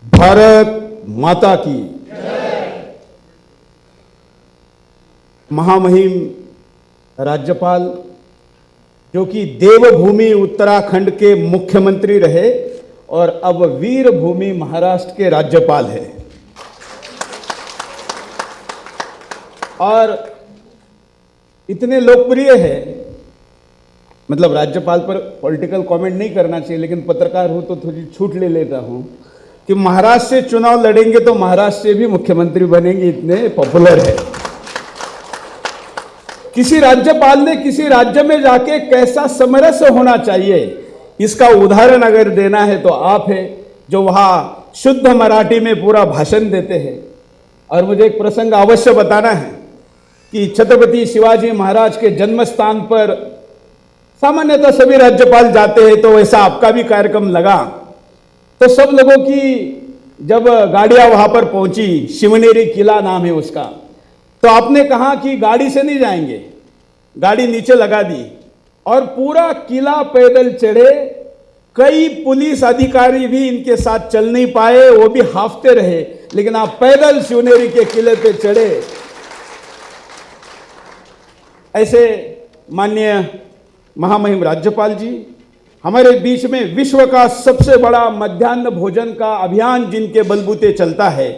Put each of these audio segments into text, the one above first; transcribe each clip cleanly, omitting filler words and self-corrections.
भारत माता की। महामहिम राज्यपाल, जो कि देवभूमि उत्तराखंड के मुख्यमंत्री रहे और अब वीरभूमि महाराष्ट्र के राज्यपाल हैं, और इतने लोकप्रिय है, मतलब राज्यपाल पर पॉलिटिकल कमेंट नहीं करना चाहिए, लेकिन पत्रकार हूं तो थोड़ी छूट ले लेता हूं कि महाराष्ट्र से चुनाव लड़ेंगे तो महाराष्ट्र से भी मुख्यमंत्री बनेंगे, इतने पॉपुलर है। किसी राज्यपाल ने किसी राज्य में जाके कैसा समरस होना चाहिए, इसका उदाहरण अगर देना है तो आप है, जो वहां शुद्ध मराठी में पूरा भाषण देते हैं। और मुझे एक प्रसंग अवश्य बताना है कि छत्रपति शिवाजी महाराज के जन्म स्थान पर सामान्यतः सभी राज्यपाल जाते हैं, तो वैसा आपका भी कार्यक्रम लगा। तो सब लोगों की जब गाड़ियां वहां पर पहुंची, शिवनेरी किला नाम है उसका, तो आपने कहा कि गाड़ी से नहीं जाएंगे, गाड़ी नीचे लगा दी और पूरा किला पैदल चढ़े। कई पुलिस अधिकारी भी इनके साथ चल नहीं पाए, वो भी हाफते रहे, लेकिन आप पैदल शिवनेरी के किले पे चढ़े। ऐसे माननीय महामहिम राज्यपाल जी हमारे बीच में विश्व का सबसे बड़ा मध्याह्न भोजन का अभियान जिनके बलबूते चलता है,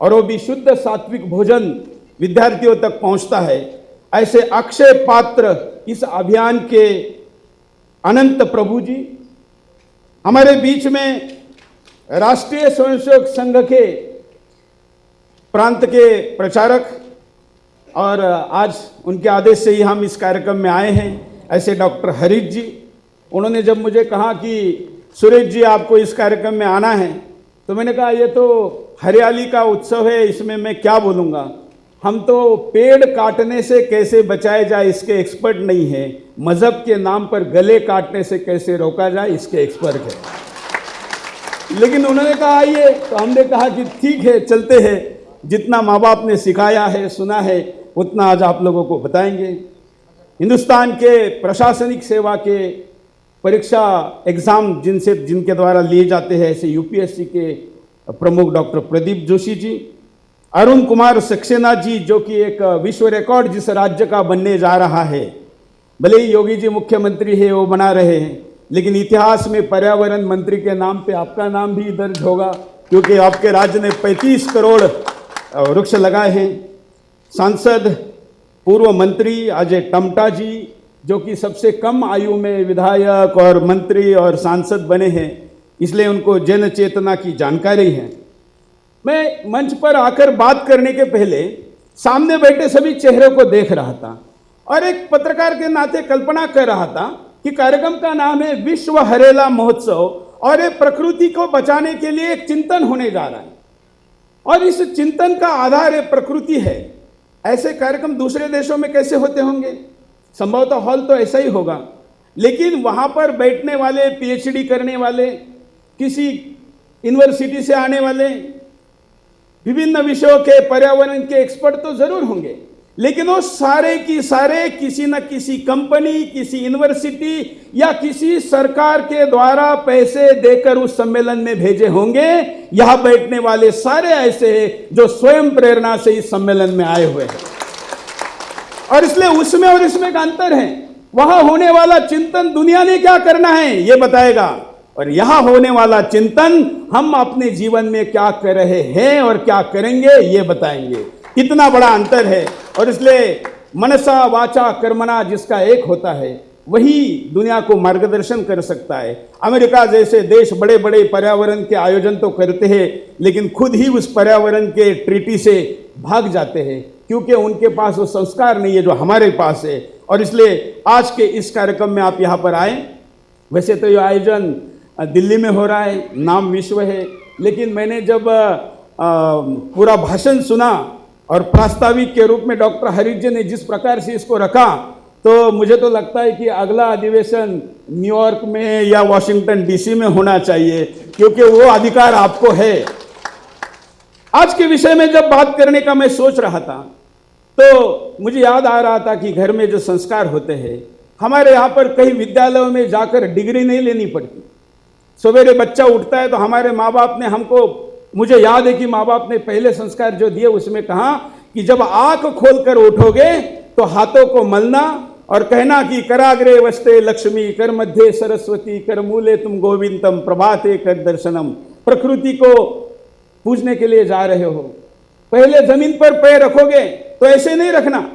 और वो भी शुद्ध सात्विक भोजन विद्यार्थियों तक पहुंचता है, ऐसे अक्षय पात्र इस अभियान के अनंत प्रभु जी हमारे बीच में राष्ट्रीय स्वयंसेवक संघ के प्रांत के प्रचारक, और आज उनके आदेश से ही हम इस कार्यक्रम में आए हैं, ऐसे डॉक्टर हरीश जी। उन्होंने जब मुझे कहा कि सुरेश जी आपको इस कार्यक्रम में आना है, तो मैंने कहा ये तो हरियाली का उत्सव है, इसमें मैं क्या बोलूँगा, हम तो पेड़ काटने से कैसे बचाया जाए इसके एक्सपर्ट नहीं है, मजहब के नाम पर गले काटने से कैसे रोका जाए इसके एक्सपर्ट है। लेकिन उन्होंने कहा आइए, तो हमने कहा कि ठीक है चलते हैं, जितना माँ बाप ने सिखाया है सुना है उतना आज आप लोगों को बताएंगे। हिंदुस्तान के प्रशासनिक सेवा के परीक्षा एग्जाम जिनके द्वारा लिए जाते हैं, ऐसे यूपीएससी के प्रमुख डॉक्टर प्रदीप जोशी जी, अरुण कुमार सक्सेना जी, जो कि एक विश्व रिकॉर्ड जिस राज्य का बनने जा रहा है, भले ही योगी जी मुख्यमंत्री है वो बना रहे हैं, लेकिन इतिहास में पर्यावरण मंत्री के नाम पे आपका नाम भी दर्ज होगा, क्योंकि आपके राज्य ने 35 करोड़ वृक्ष लगाए हैं। सांसद पूर्व मंत्री अजय टमटा जी, जो कि सबसे कम आयु में विधायक और मंत्री और सांसद बने हैं, इसलिए उनको जन चेतना की जानकारी है। मैं मंच पर आकर बात करने के पहले सामने बैठे सभी चेहरों को देख रहा था और एक पत्रकार के नाते कल्पना कर रहा था कि कार्यक्रम का नाम है विश्व हरेला महोत्सव, और ये प्रकृति को बचाने के लिए एक चिंतन होने जा रहा है, और इस चिंतन का आधार ये प्रकृति है। ऐसे कार्यक्रम दूसरे देशों में कैसे होते होंगे? संभवतः हॉल तो ऐसा ही होगा, लेकिन वहां पर बैठने वाले, पीएचडी करने वाले, किसी यूनिवर्सिटी से आने वाले, विभिन्न विषयों के पर्यावरण के एक्सपर्ट तो जरूर होंगे, लेकिन वो सारे की सारे किसी न किसी कंपनी, किसी यूनिवर्सिटी या किसी सरकार के द्वारा पैसे देकर उस सम्मेलन में भेजे होंगे। यहां बैठने वाले सारे ऐसे हैं जो स्वयं प्रेरणा से इस सम्मेलन में आए हुए हैं, और इसलिए उसमें और इसमें का अंतर है। वहां होने वाला चिंतन दुनिया ने क्या करना है ये बताएगा, और यहां होने वाला चिंतन हम अपने जीवन में क्या कर रहे हैं और क्या करेंगे ये बताएंगे। कितना बड़ा अंतर है, और इसलिए मनसा वाचा कर्मणा जिसका एक होता है वही दुनिया को मार्गदर्शन कर सकता है। अमेरिका जैसे देश बड़े बड़े पर्यावरण के आयोजन तो करते हैं, लेकिन खुद ही उस पर्यावरण के ट्रीटी से भाग जाते हैं, क्योंकि उनके पास वो संस्कार नहीं है जो हमारे पास है। और इसलिए आज के इस कार्यक्रम में आप यहाँ पर आए। वैसे तो ये आयोजन दिल्ली में हो रहा है, नाम विश्व है, लेकिन मैंने जब पूरा भाषण सुना और प्रास्ताविक के रूप में डॉक्टर हरीश जी ने जिस प्रकार से इसको रखा, तो मुझे तो लगता है कि अगला अधिवेशन न्यूयॉर्क में या वॉशिंगटन डीसी में होना चाहिए, क्योंकि वो अधिकार आपको है। आज के विषय में जब बात करने का मैं सोच रहा था, तो मुझे याद आ रहा था कि घर में जो संस्कार होते हैं, हमारे यहाँ पर कई विद्यालयों में जाकर डिग्री नहीं लेनी पड़ती। सवेरे बच्चा उठता है तो हमारे माँ बाप ने हमको मुझे याद है कि माँ बाप ने पहले संस्कार जो दिए उसमें कहा कि जब आंख खोलकर उठोगे तो हाथों को मलना और कहना कि कराग्रे वस्ते लक्ष्मी, कर मध्य सरस्वती, कर मूले तुम गोविंदम, प्रभाते कर दर्शनम। प्रकृति को पूजने के लिए जा रहे हो, पहले जमीन पर पैर रखोगे तो ऐसे नहीं रखना।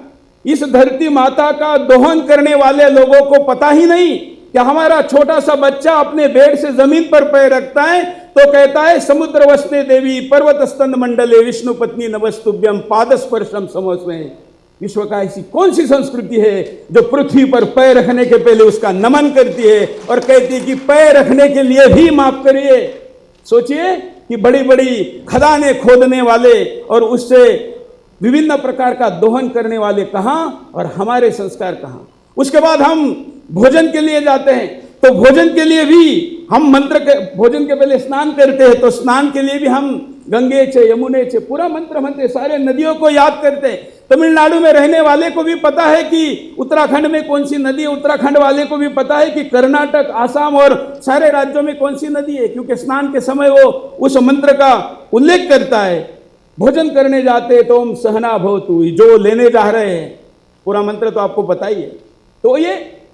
इस धरती माता का दोहन करने वाले लोगों को पता ही नहीं कि हमारा छोटा सा बच्चा अपने बेड से जमीन पर पैर रखता है तो कहता है समुद्र वस्ते देवी, पर्वत स्तंद मंडले, विष्णु पत्नी नमस्तुभ्यम, पादस्पर्शम समस्वे। विश्व का ऐसी कौन सी संस्कृति है जो पृथ्वी पर पैर रखने के पहले उसका नमन करती है और कहती है कि पैर रखने के लिए भी माफ करिए। सोचिए कि बड़ी बड़ी खदानें खोदने वाले और उससे विभिन्न प्रकार का दोहन करने वाले कहां और हमारे संस्कार कहां। उसके बाद हम भोजन के लिए जाते हैं तो भोजन के लिए भी हम भोजन के पहले स्नान करते हैं तो स्नान के लिए भी हम गंगे चे यमुने चे पूरा मंत्र मंत्र सारे नदियों को याद करते हैं। तमिलनाडु में रहने वाले को भी पता है कि उत्तराखंड में कौन सी नदी है, उत्तराखंड वाले को भी पता है कि कर्नाटक, आसाम और सारे राज्यों में कौन सी नदी है, क्योंकि स्नान के समय वो उस मंत्र का उल्लेख करता है। भोजन करने जाते तो हम सहना भवतु, जो लेने जा रहे हैं पूरा मंत्र तो आपको पता ही है। तो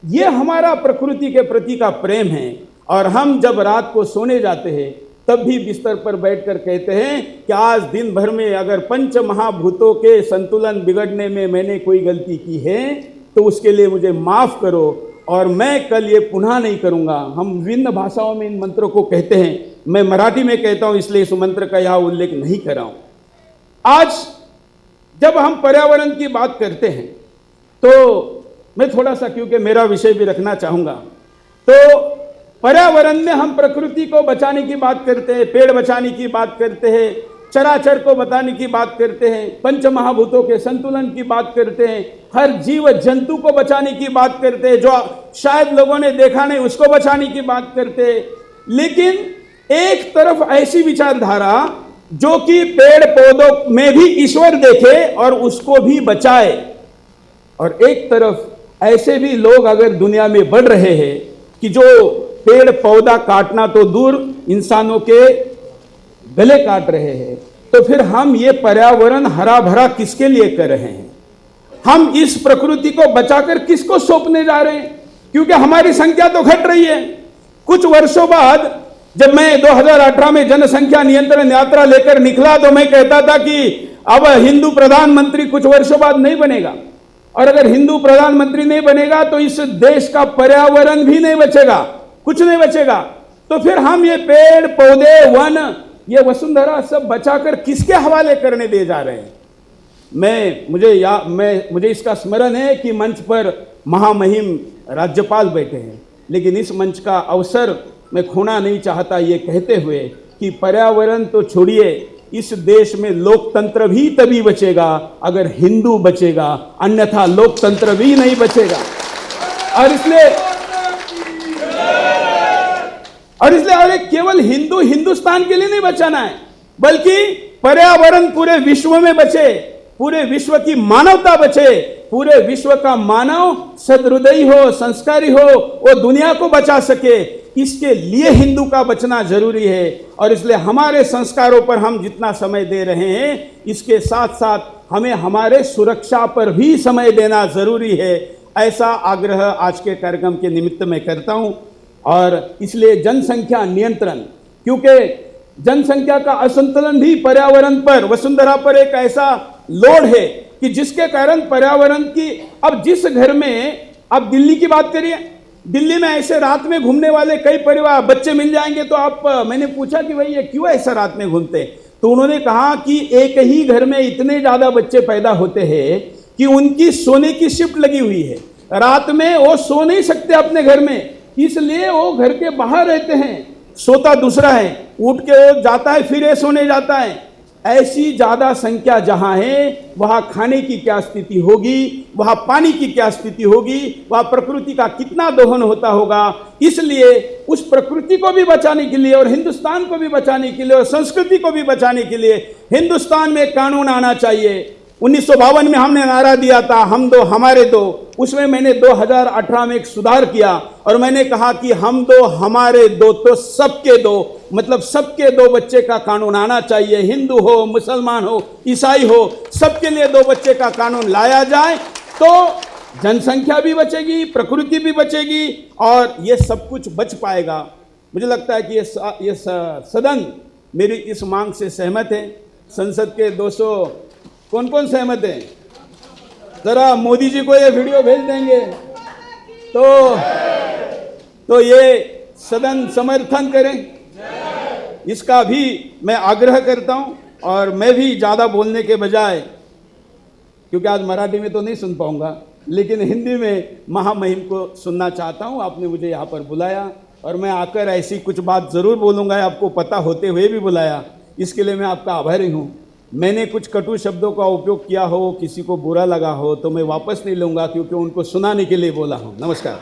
ये हमारा प्रकृति के प्रति का प्रेम है। और हम जब रात को सोने जाते हैं तब भी बिस्तर पर बैठकर कहते हैं कि आज दिन भर में अगर पंच महाभूतों के संतुलन बिगड़ने में मैंने कोई गलती की है तो उसके लिए मुझे माफ करो और मैं कल ये पुनः नहीं करूंगा। हम विभिन्न भाषाओं में इन मंत्रों को कहते हैं, मैं मराठी में कहता हूं इसलिए इस मंत्र का यहाँ उल्लेख नहीं कर रहा हूं। आज जब हम पर्यावरण की बात करते हैं तो मैं थोड़ा सा, क्योंकि मेरा विषय भी रखना चाहूंगा, तो पर्यावरण में हम प्रकृति को बचाने की बात करते हैं, पेड़ बचाने की बात करते हैं, चराचर को बचाने की बात करते हैं, पंच महाभूतों के संतुलन की बात करते हैं, हर जीव जंतु को बचाने की बात करते हैं, जो शायद लोगों ने देखा नहीं उसको बचाने की बात करते हैं। लेकिन एक तरफ ऐसी विचारधारा जो कि पेड़ पौधों में भी ईश्वर देखे और उसको भी बचाए, और एक तरफ ऐसे भी लोग अगर दुनिया में बढ़ रहे हैं कि जो पेड़ पौधा काटना तो दूर इंसानों के गले काट रहे हैं, तो फिर हम ये पर्यावरण हरा भरा किसके लिए कर रहे हैं? हम इस प्रकृति को बचाकर किसको सौंपने जा रहे हैं? क्योंकि हमारी संख्या तो घट रही है। कुछ वर्षों बाद जब मैं 2018 में जनसंख्या नियंत्रण यात्रा लेकर निकला तो मैं कहता था कि अब हिंदू प्रधानमंत्री कुछ वर्षों बाद नहीं बनेगा, और अगर हिंदू प्रधानमंत्री नहीं बनेगा तो इस देश का पर्यावरण भी नहीं बचेगा, कुछ नहीं बचेगा। तो फिर हम ये पेड़ पौधे वन ये वसुंधरा सब बचाकर किसके हवाले करने दे जा रहे हैं? मुझे इसका स्मरण है कि मंच पर महामहिम राज्यपाल बैठे हैं, लेकिन इस मंच का अवसर मैं खोना नहीं चाहता ये कहते हुए कि पर्यावरण तो छोड़िए, इस देश में लोकतंत्र भी तभी बचेगा अगर हिंदू बचेगा, अन्यथा लोकतंत्र भी नहीं बचेगा। और इसलिए अरे केवल हिंदुस्तान के लिए नहीं बचाना है, बल्कि पर्यावरण पूरे विश्व में बचे, पूरे विश्व की मानवता बचे, पूरे विश्व का मानव सदहृदयी हो, संस्कारी हो, वो दुनिया को बचा सके, इसके लिए हिंदू का बचना जरूरी है। और इसलिए हमारे संस्कारों पर हम जितना समय दे रहे हैं, इसके साथ साथ हमें हमारे सुरक्षा पर भी समय देना जरूरी है। ऐसा आग्रह आज के कार्यक्रम के निमित्त में करता हूं। और इसलिए जनसंख्या नियंत्रण, क्योंकि जनसंख्या का असंतुलन भी पर्यावरण पर, वसुंधरा पर एक ऐसा लोड है कि जिसके कारण पर्यावरण की, अब जिस घर में, अब दिल्ली की बात करिए, दिल्ली में ऐसे रात में घूमने वाले कई परिवार बच्चे मिल जाएंगे तो आप, मैंने पूछा कि भाई ये क्यों ऐसा रात में घूमते, तो उन्होंने कहा कि एक ही घर में इतने ज्यादा बच्चे पैदा होते हैं कि उनकी सोने की शिफ्ट लगी हुई है, रात में वो सो नहीं सकते अपने घर में, इसलिए वो घर के बाहर रहते हैं, सोता दूसरा है, उठ के वो जाता है फिर ये सोने जाता है। ऐसी ज्यादा संख्या जहां है वहां खाने की क्या स्थिति होगी, वहां पानी की क्या स्थिति होगी, वहां प्रकृति का कितना दोहन होता होगा। इसलिए उस प्रकृति को भी बचाने के लिए और हिंदुस्तान को भी बचाने के लिए और संस्कृति को भी बचाने के लिए हिंदुस्तान में कानून आना चाहिए 1952 में हमने नारा दिया था हम दो हमारे दो, उसमें मैंने 2018 में एक सुधार किया और मैंने कहा कि हम दो हमारे दो तो सबके दो, मतलब सबके दो बच्चे का कानून आना चाहिए। हिंदू हो, मुसलमान हो, ईसाई हो, सबके लिए दो बच्चे का कानून लाया जाए तो जनसंख्या भी बचेगी, प्रकृति भी बचेगी और ये सब कुछ बच पाएगा। मुझे लगता है कि ये सदन मेरी इस मांग से सहमत है। संसद के 200 कौन कौन सहमत है? जरा मोदी जी को ये वीडियो भेज देंगे तो ये सदन समर्थन करें, इसका भी मैं आग्रह करता हूं। और मैं भी ज़्यादा बोलने के बजाय, क्योंकि आज मराठी में तो नहीं सुन पाऊंगा, लेकिन हिंदी में महामहिम को सुनना चाहता हूं। आपने मुझे यहाँ पर बुलाया और मैं आकर ऐसी कुछ बात ज़रूर बोलूँगा, आपको पता होते हुए भी बुलाया, इसके लिए मैं आपका आभारी हूँ। मैंने कुछ कटु शब्दों का उपयोग किया हो, किसी को बुरा लगा हो तो मैं वापस नहीं लूँगा, क्योंकि उनको सुनाने के लिए बोला हूँ। नमस्कार।